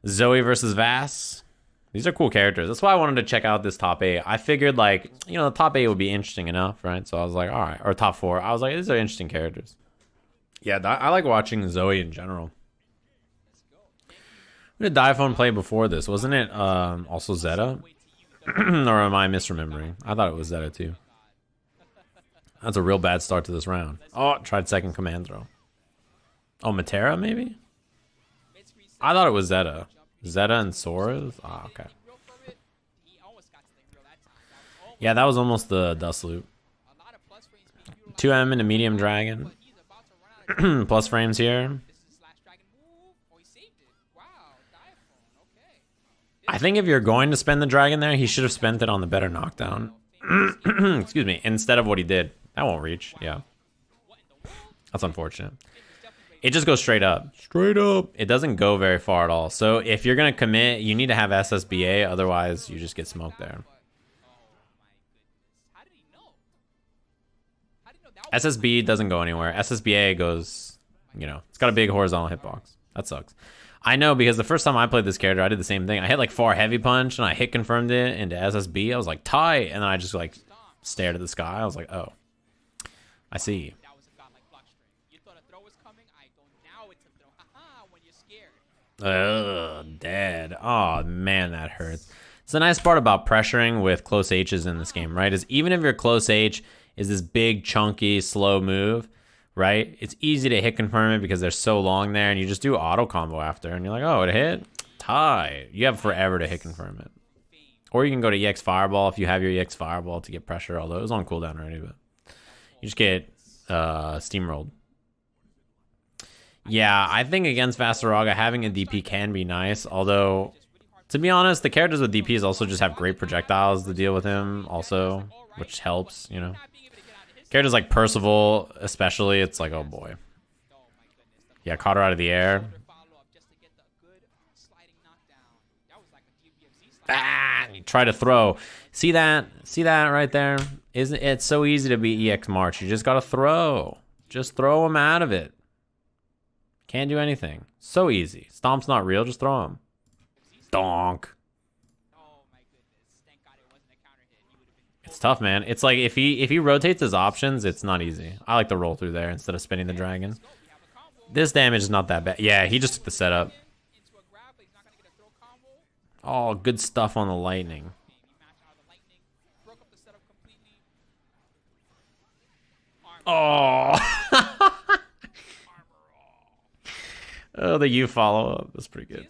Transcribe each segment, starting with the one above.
Zooey versus Vass. These are cool characters. That's why I wanted to check out this top 8. I figured, like, you know, the top 8 would be interesting enough, right? So I was like, all right. Or top 4. I was like, these are interesting characters. Yeah, I like watching Zooey in general. Who did Diaphone play before this? Wasn't it also Zeta? Or am I misremembering? I thought it was Zeta too. That's a real bad start to this round. Oh, tried second command throw. Oh, Matera maybe? I thought it was Zeta. Zeta and Soras? Ah, okay. Yeah, that was almost the dust loop. 2M and a medium dragon. Plus frames here. I think if you're going to spend the dragon there, he should have spent it on the better knockdown. Excuse me. Instead of what he did. That won't reach. Yeah. That's unfortunate. It just goes straight up. Straight up. It doesn't go very far at all. So if you're going to commit, you need to have SSBA. Otherwise, you just get smoked there. SSB doesn't go anywhere. SSBA goes, you know, it's got a big horizontal hitbox. That sucks. I know because the first time I played this character, I did the same thing. I hit like far heavy punch and I hit confirmed it into SSB. I was like, tight. And then I just like stared at the sky. I was like, oh, I see. Ugh, dead. Oh, man, that hurts. It's the nice part about pressuring with close H's in this game, right? Is even if your close H is this big, chunky, slow move, right? It's easy to hit confirm it because they're so long there, and you just do auto combo after, and you're like, oh, it hit? Tie. You have forever to hit confirm it. Or you can go to EX Fireball if you have your EX Fireball to get pressure, although it was on cooldown already, but you just get steamrolled. Yeah, I think against Vaseraga, having a DP can be nice, although, to be honest, the characters with DPs also just have great projectiles to deal with him also, which helps, you know. Characters like Percival, especially, it's like, oh boy. Yeah, caught her out of the air. Ah, you try to throw. See that? See that right there? Isn't it so easy to beat EX March? You just gotta throw. Just throw him out of it. Can't do anything. So easy. Stomp's not real, just throw him. Donk. It's tough, man. It's like if he rotates his options, it's not easy. I like to roll through there instead of spinning the dragon. This damage is not that bad. Yeah, he just took the setup. Oh, good stuff on the lightning. Oh. Oh, the U follow-up. That's pretty good.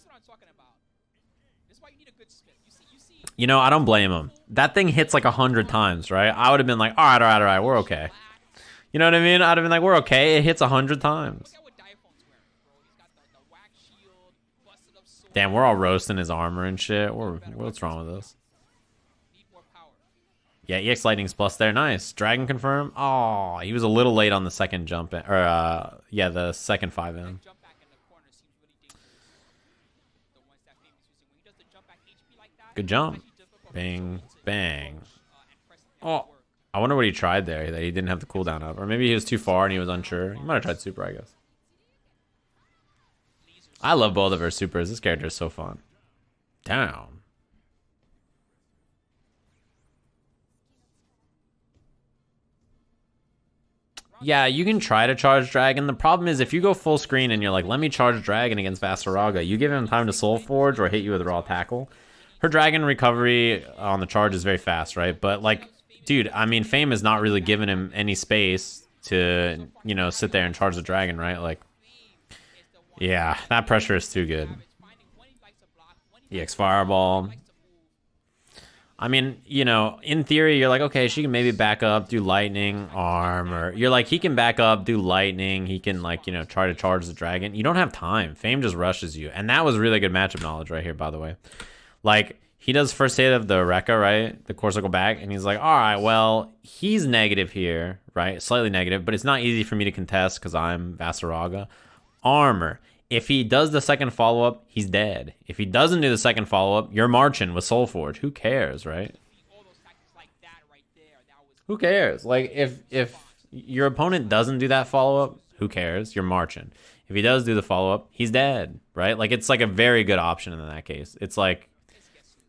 You know, I don't blame him. That thing hits like 100 times, right? I would have been like, all right, we're okay. You know what I mean? I'd have been like, we're okay. It hits 100 times. Damn, we're all roasting his armor and shit. What's wrong with us? Yeah, EX Lightning's plus there. Nice. Dragon confirm. Oh, he was a little late on the second jump in. Or, yeah, the second 5M. Good jump. Bang, bang. Oh, I wonder what he tried there that he didn't have the cooldown up. Or maybe he was too far and he was unsure. He might have tried super, I guess. I love both of her supers. This character is so fun. Down. Yeah, you can try to charge Dragon. The problem is if you go full screen and you're like, let me charge Dragon against Vaseraga, you give him time to Soul Forge or hit you with a raw tackle. Her Dragon recovery on the charge is very fast, right? But, like, dude, I mean, Fame is not really giving him any space to, you know, sit there and charge the Dragon, right? Like, yeah, that pressure is too good. EX Fireball. I mean, you know, in theory, you're like, okay, she can maybe back up, do lightning, arm, or you're like, he can back up, do lightning, he can, like, you know, try to charge the dragon. You don't have time. Fame just rushes you. And that was really good matchup knowledge right here, by the way. Like, he does first hit of the Rekka, right? The core circle back, and he's like, all right, well, he's negative here, right? Slightly negative, but it's not easy for me to contest because I'm Vaseraga. Armor. If he does the second follow-up, he's dead. If he doesn't do the second follow-up, you're marching with Soul Forge. Who cares, right? Who cares? Like, if your opponent doesn't do that follow-up, who cares? You're marching. If he does do the follow-up, he's dead, right? Like, it's like a very good option in that case. It's like,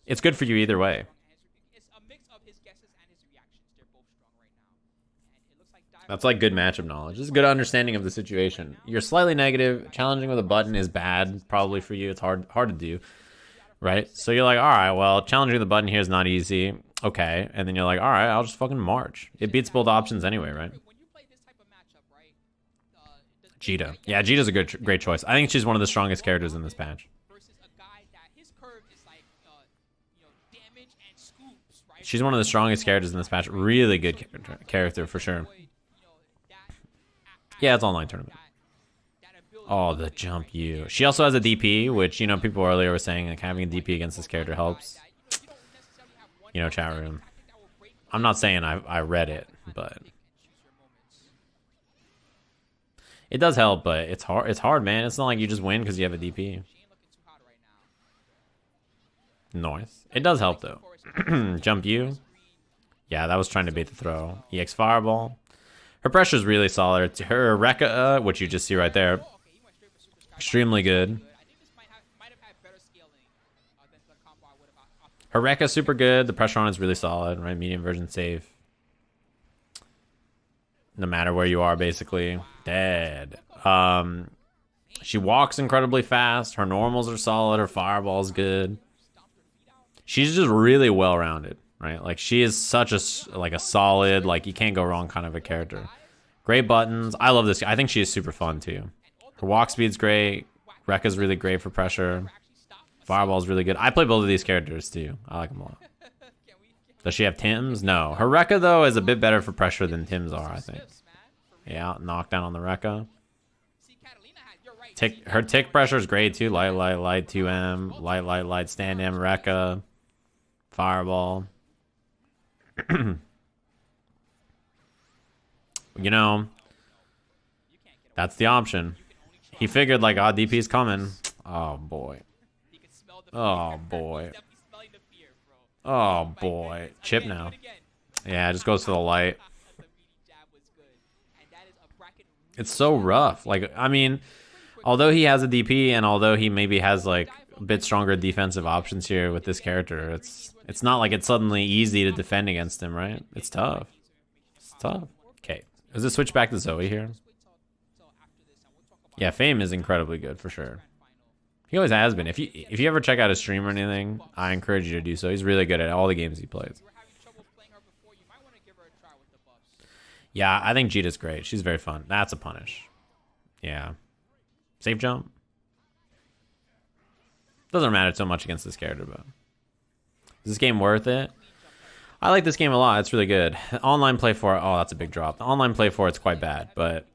it's good for you either way. That's like good matchup knowledge. This is good understanding of the situation. You're slightly negative. Challenging with a button is bad, probably for you. It's hard to do, right? So you're like, all right, well, challenging with a button here is not easy. Okay, and then you're like, all right, I'll just fucking march. It beats both options anyway, right? Jita. Yeah, Jita's a great choice. I think she's one of the strongest characters in this patch. She's one of the strongest characters in this patch. Really good character for sure. Yeah, it's online tournament. Oh, the jump you. She also has a DP, which, you know, people earlier were saying like having a DP against this character helps. You know, chat room. I'm not saying I read it, but it does help, but it's hard. It's hard, man. It's not like you just win because you have a DP. Nice. It does help though. Jump you. Yeah, that was trying to bait the throw. EX Fireball. Her pressure is really solid. Her Rekka, which you just see right there, extremely good. Her Rekka super good. The pressure on is really solid, right? Medium version safe. No matter where you are, basically. Dead. She walks incredibly fast. Her normals are solid. Her fireball is good. She's just really well-rounded, right? Like, she is such a solid, like, you can't go wrong kind of a character. Great buttons. I love this. I think she is super fun, too. Her walk speed's great. Rekka's really great for pressure. Fireball's really good. I play both of these characters, too. I like them a lot. Does she have Tims? No. Her Rekka, though, is a bit better for pressure than Tims are, I think. Yeah, knockdown on the Rekka. Her tick pressure is great, too. Light, 2M. Light, stand M, Rekka. Fireball. You know, that's the option. He figured, like, oh, DP's coming. Oh, boy. Oh, boy. Oh, boy. Chip now. Yeah, it just goes to the light. It's so rough. Like, I mean, although he has a DP and although he maybe has, like, a bit stronger defensive options here with this character, it's not like it's suddenly easy to defend against him, right? It's tough. It's tough. Okay. Does it switch back to Zooey here? Yeah, Fame is incredibly good for sure. He always has been. If you ever check out his stream or anything, I encourage you to do so. He's really good at all the games he plays. Yeah, I think Jita's great. She's very fun. That's a punish. Yeah. Safe jump. Doesn't matter so much against this character, but is this game worth it? I like this game a lot. It's really good. Online play for it. Oh, that's a big drop. The online play for it's quite bad, but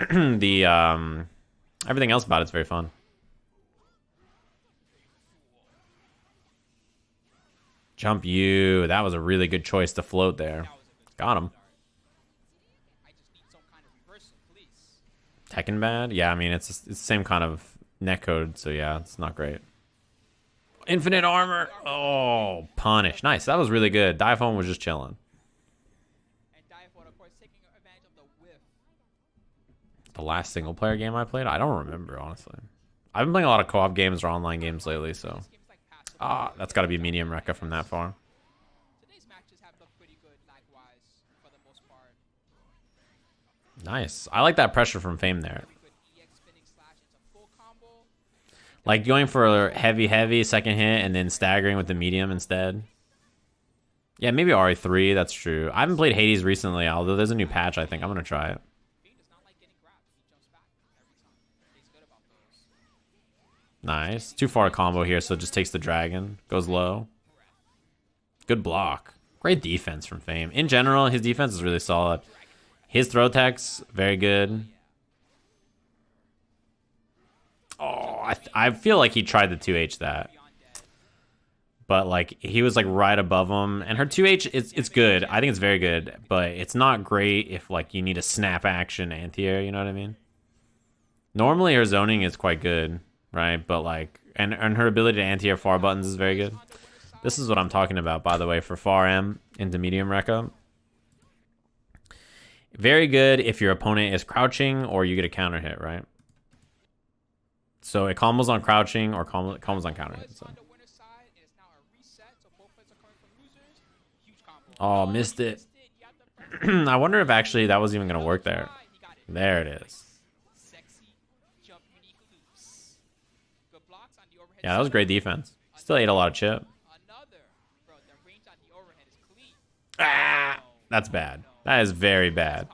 the everything else about it's very fun. Jump you. That was a really good choice to float there. Got him. Tekken bad? Yeah, I mean, it's the same kind of netcode, so yeah, it's not great. Infinite armor. Oh, punish. Nice. That was really good. Diaphone was just chilling. The last single player game I played? I don't remember, honestly. I've been playing a lot of co-op games or online games lately, so. Ah, that's got to be medium Rekka from that far. Nice. I like that pressure from Fame there. Like going for a heavy second hit and then staggering with the medium instead. Yeah, maybe RE3, that's true. I haven't played Hades recently, although there's a new patch, I think. I'm going to try it. Nice. Too far a combo here, so it just takes the dragon. Goes low. Good block. Great defense from Fame. In general, his defense is really solid. His throw tech's very good. Oh, I feel like he tried the 2H that. But, like, he was, like, right above him. And her 2H, it's good. I think it's very good. But it's not great if, like, you need a snap action anti-air, you know what I mean? Normally, her zoning is quite good, right? But, like, and her ability to anti-air far buttons is very good. This is what I'm talking about, by the way, for far M into medium Rekka. Very good if your opponent is crouching or you get a counter hit, right? So it combos on crouching or combos on counter hit. So. Oh, missed it. I wonder if actually that was even going to work there. There it is. Yeah, that was great defense. Still ate a lot of chip. Ah, that's bad. That is very bad.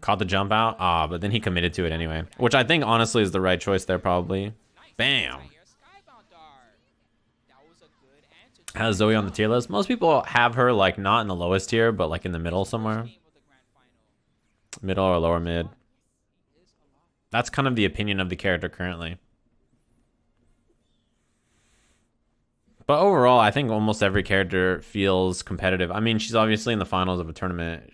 Caught the jump out. Ah, but then he committed to it anyway. Which I think honestly is the right choice there probably. Bam. Has Zooey on the tier list? Most people have her like not in the lowest tier, but like in the middle somewhere. Middle or lower mid. That's kind of the opinion of the character currently. But overall, I think almost every character feels competitive. I mean, she's obviously in the finals of a tournament.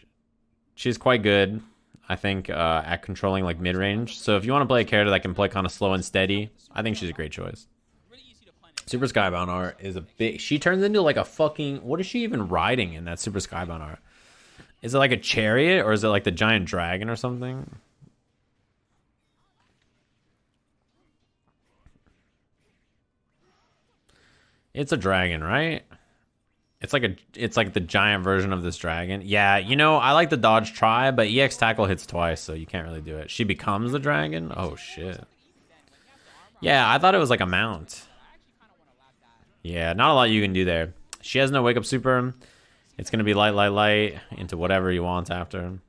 She's quite good, I think, at controlling like mid-range. So if you want to play a character that can play kind of slow and steady, I think she's a great choice. Super Skybound art is a big... She turns into like a fucking... What is she even riding in that Super Skybound art? Is it like a chariot or is it like the giant dragon or something? It's a dragon, right? It's like the giant version of this dragon. Yeah, you know, I like the dodge try, but EX tackle hits twice, so you can't really do it. She becomes the dragon? Oh, shit. Yeah, I thought it was like a mount. Yeah, not a lot you can do there. She has no wake up super. It's going to be light into whatever you want after.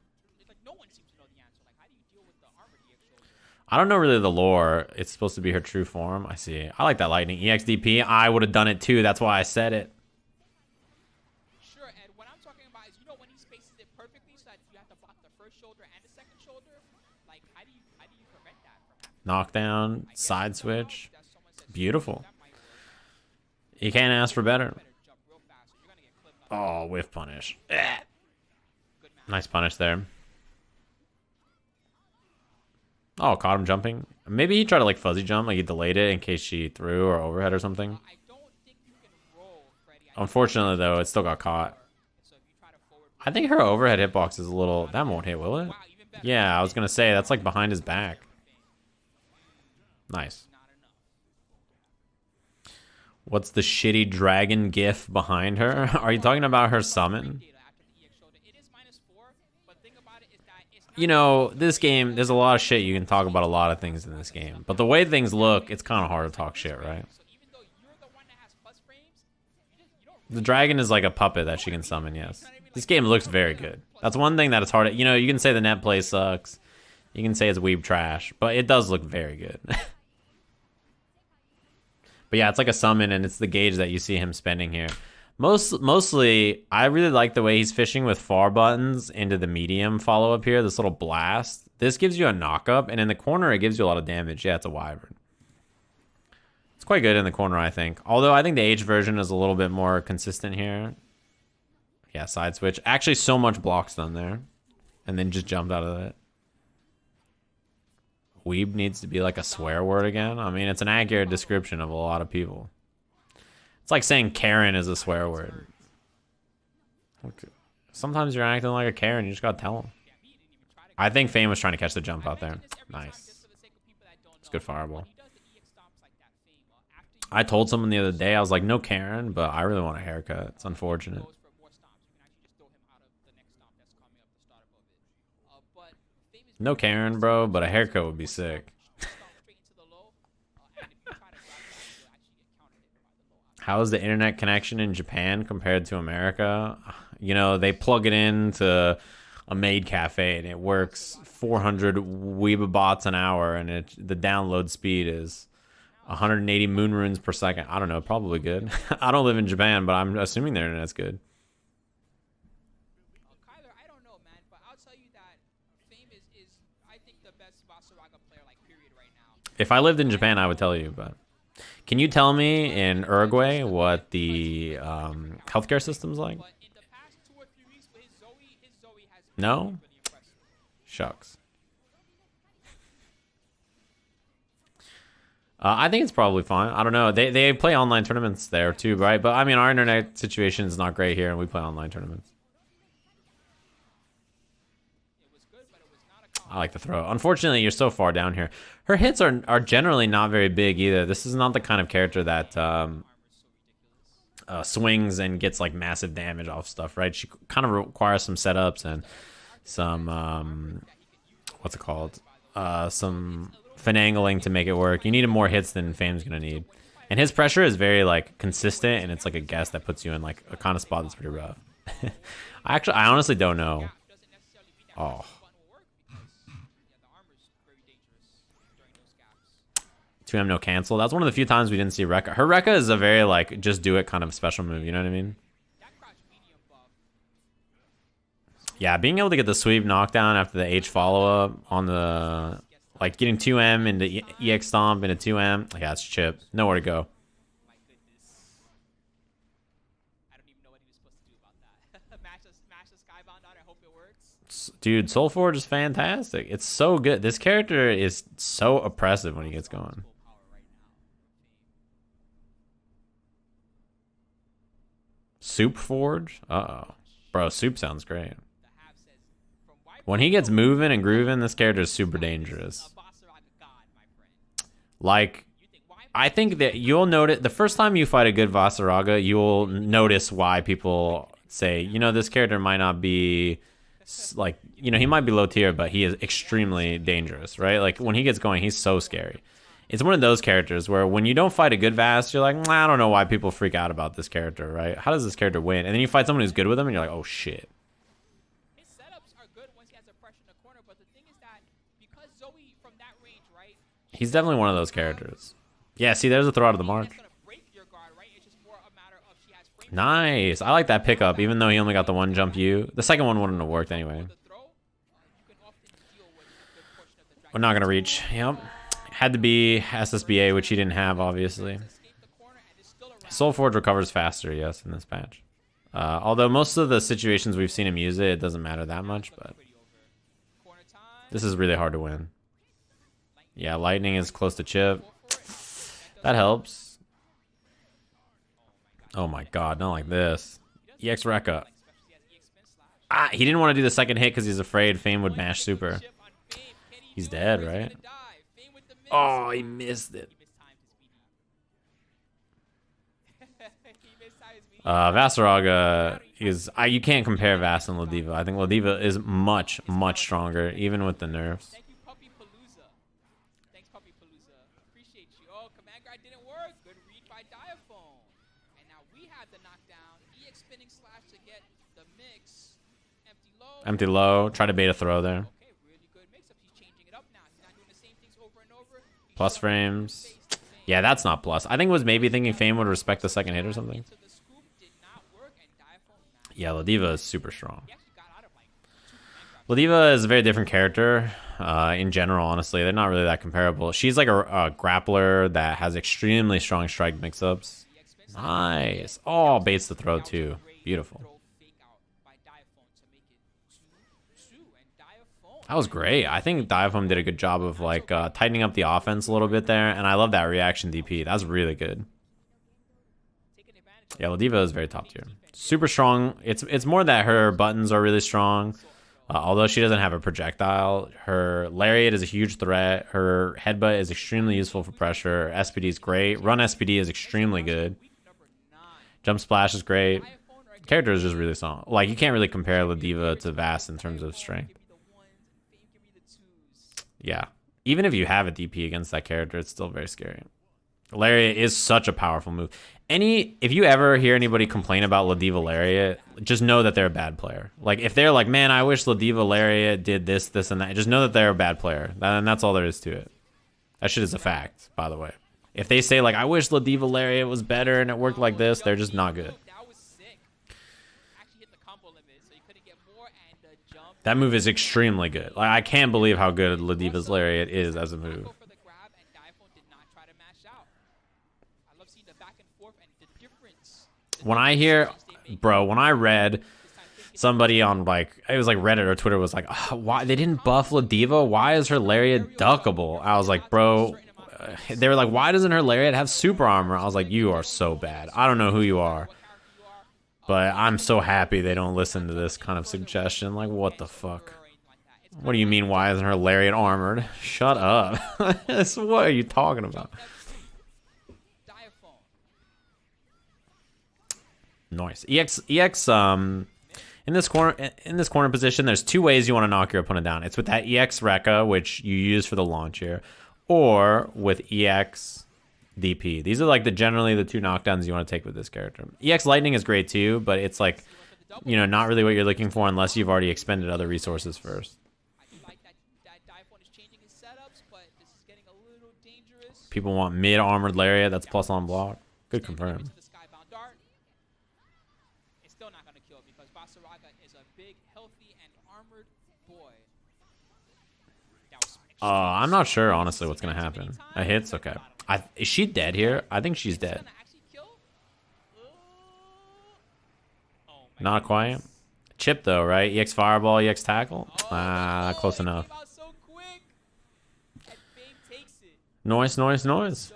I don't know really the lore. It's supposed to be her true form. I see. I like that lightning. EXDP. I would have done it too. That's why I said it. Sure, Ed. What I'm talking about is, you know, when he spaces it perfectly so that you have to block the first shoulder and the second shoulder. Like, how do you prevent that from happening? Knockdown, side switch. Beautiful. You can't ask for better. Oh, whiff punish. Nice punish there. Oh, caught him jumping. Maybe he tried to like fuzzy jump, like he delayed it in case she threw or overhead or something. Unfortunately, though, it still got caught. I think her overhead hitbox is a little... That won't hit, will it? Yeah, I was going to say, that's like behind his back. Nice. What's the shitty dragon gif behind her? Are you talking about her summon? You know, this game, there's a lot of shit you can talk about a lot of things in this game. But the way things look, it's kind of hard to talk shit, right? The dragon is like a puppet that she can summon, yes. This game looks very good. That's one thing that it's hard to... You know, you can say the net play sucks. You can say it's weeb trash. But it does look very good. But yeah, it's like a summon, and it's the gauge that you see him spending here. Mostly, I really like the way he's fishing with far buttons into the medium follow-up here, this little blast. This gives you a knock-up, and in the corner, it gives you a lot of damage. Yeah, it's a wyvern. It's quite good in the corner, I think. Although, I think the H version is a little bit more consistent here. Yeah, side switch. Actually, so much blocks done there. And then just jumped out of it. Weeb needs to be like a swear word again. I mean, it's an accurate description of a lot of people. It's like saying Karen is a swear word. Sometimes you're acting like a Karen. You just gotta tell them. I think Fame was trying to catch the jump out there. Nice. It's good fireball. I told someone the other day, I was like, no Karen, but I really want a haircut. It's unfortunate. No Karen, bro, but a haircut would be sick. How is the internet connection in Japan compared to America? You know, they plug it into a maid cafe and it works 400 Weebabots an hour, and the download speed is 180 moon runes per second. I don't know, probably good. I don't live in Japan, but I'm assuming their internet's good. Kyler, I don't know, man, but I'll tell you that Fame is I think, the best Vaseraga player, like, period, right now. If I lived in Japan, I would tell you, but... Can you tell me in Uruguay what the healthcare system's like? No? Shucks. I think it's probably fine. I don't know. They play online tournaments there too, right? But I mean, our internet situation is not great here, and we play online tournaments. I like the throw. Unfortunately, you're so far down here. Her hits are generally not very big either. This is not the kind of character that swings and gets like massive damage off stuff, right? She kind of requires some setups and some what's it called? Some finagling to make it work. You need more hits than Fame's gonna need. And his pressure is very like consistent, and it's like a guess that puts you in like a kind of spot that's pretty rough. I honestly don't know. Oh. 2M no cancel. That's one of the few times we didn't see Rekka. Her Rekka is a very like just do it kind of special move, you know what I mean? Yeah, being able to get the sweep knockdown after the H follow-up on the like getting 2M into EX stomp into 2M. Yeah, it's chip. Nowhere to go. Dude, Soulforge is fantastic. It's so good. This character is so oppressive when he gets going. Soup Forge? Uh-oh. Bro, Soup sounds great. When he gets moving and grooving, this character is super dangerous. Like, I think that you'll notice, the first time you fight a good Vaseraga, you'll notice why people say, you know, this character might not be, like, you know, he might be low tier, but he is extremely dangerous, right? Like, when he gets going, he's so scary. It's one of those characters where when you don't fight a good Vas, you're like, I don't know why people freak out about this character, right? How does this character win? And then you fight someone who's good with him, and you're like, oh, shit. His setups are good once he has a pressure in the corner, but the thing is that because Zooey from that range, right? He's definitely one of those characters. Yeah, see, there's a throw out of the mark. Nice. I like that pickup, even though he only got the one jump U. The second one wouldn't have worked anyway. We're not going to reach. Yep. Had to be SSBA, which he didn't have, obviously. Soulforge recovers faster, yes, in this patch. Although most of the situations we've seen him use it, it doesn't matter that much, but this is really hard to win. Yeah, lightning is close to chip. That helps. Oh my god, not like this. EX Rekka. Ah, he didn't want to do the second hit because he's afraid Fame would mash super. He's dead, right? Oh, he missed it. Vaseraga is... you can't compare Vas and Ladiva. I think Ladiva is much, much stronger, even with the nerfs. Thank you, Puppy Palooza. Thanks, Puppy Palooza. Appreciate you. Oh, command guard didn't work. Good read by Diaphone. And now we have the knockdown. EX spinning slash to get the mix. Empty low. Empty low. Try to bait a throw there. Okay, really good mix-up. He's changing it up now. He's not doing the same things over and over. Plus frames. Yeah, that's not plus. I think it was maybe thinking Fame would respect the second hit or something. Yeah, Ladiva is super strong. Ladiva is a very different character in general, honestly. They're not really that comparable. She's like a grappler that has extremely strong strike mix-ups. Nice. Oh, baits the throw too. Beautiful. That was great. I think Diaphone did a good job of like tightening up the offense a little bit there, and I love that reaction DP. That's really good. Yeah, Ladiva is very top tier. Super strong. It's more that her buttons are really strong. Although she doesn't have a projectile, her lariat is a huge threat. Her headbutt is extremely useful for pressure. SPD is great. Run SPD is extremely good. Jump splash is great. Character is just really strong. Like, you can't really compare Ladiva to Vas in terms of strength. Yeah. Even if you have a DP against that character, it's still very scary. Lariat is such a powerful move. If you ever hear anybody complain about Ladiva Lariat, just know that they're a bad player. Like, if they're like, man, I wish Ladiva Lariat did this, this, and that, just know that they're a bad player. And that's all there is to it. That shit is a fact, by the way. If they say, like, I wish Ladiva Lariat was better and it worked like this, they're just not good. That move is extremely good. Like, I can't believe how good Ladiva's Lariat is as a move. When I hear, bro, when I read somebody on like, it was like Reddit or Twitter was like, oh, why they didn't buff Ladiva? Why is her Lariat duckable? I was like, bro, they were like, why doesn't her Lariat have super armor? I was like, you are so bad. I don't know who you are, but I'm so happy they don't listen to this kind of suggestion. Like, what the fuck? What do you mean, why isn't her lariat armored? Shut up. What are you talking about? Diaphone. Nice. EX in this corner position, there's two ways you want to knock your opponent down. It's with that EX Rekka, which you use for the launch here, or with EX DP. These are like generally the two knockdowns you want to take with this character. EX Lightning is great too, but it's like, you know, not really what you're looking for unless you've already expended other resources first. I like that Diaphone is changing his setups, but this is getting a little dangerous. People want mid armored lariat that's plus on block. Good confirm. It's still not going to kill because Vaseraga is a big, healthy, and armored boy. I'm not sure honestly what's gonna happen. A hit's okay. Is she dead here? I think she's dead. Not quite. Chip though, right? EX Fireball, EX Tackle. Close enough. Noise.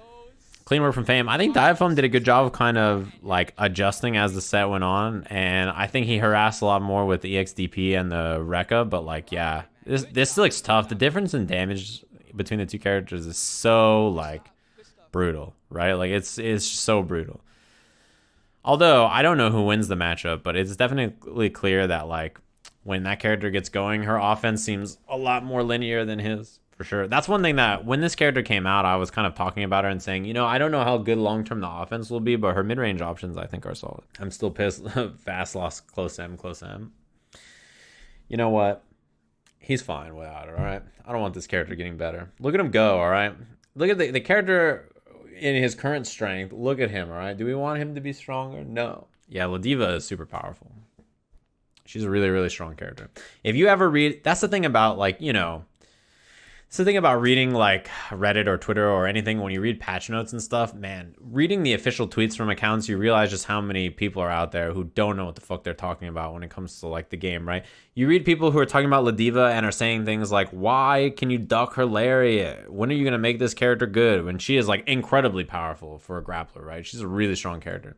Clean work from Fame. I think Diaphone did a good job of kind of like adjusting as the set went on, and I think he harassed a lot more with the EXDP and the Rekka, but like, yeah, this looks tough. The difference in damage between the two characters is so like brutal, right? Like it's so brutal. Although I don't know who wins the matchup, but it's definitely clear that like when that character gets going, her offense seems a lot more linear than his. For sure. That's one thing that when this character came out, I was kind of talking about her and saying, you know, I don't know how good long-term the offense will be, but her mid-range options I think are solid. I'm still pissed. Fast lost close M. You know what? He's fine without her, all right? I don't want this character getting better. Look at him go, all right? Look at the character in his current strength. Look at him, all right? Do we want him to be stronger? No. Yeah, Ladiva is super powerful. She's a really, really strong character. If you ever read... That's the thing about, like, you know... It's the thing about reading like Reddit or Twitter or anything. When you read patch notes and stuff, man, reading the official tweets from accounts, you realize just how many people are out there who don't know what the fuck they're talking about when it comes to like the game, right? You read people who are talking about Ladiva and are saying things like, why can you duck her lariat? When are you going to make this character good? When she is like incredibly powerful for a grappler, right? She's a really strong character.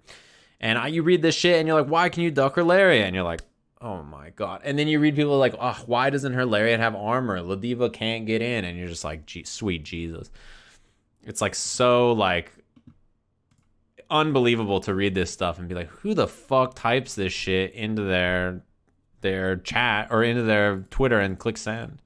And you read this shit and you're like, why can you duck her lariat? And you're like, oh my god. And then you read people like, oh, why doesn't her lariat have armor? Ladiva can't get in. And you're just like, sweet Jesus. It's like so like unbelievable to read this stuff and be like, who the fuck types this shit into their chat or into their Twitter and click send?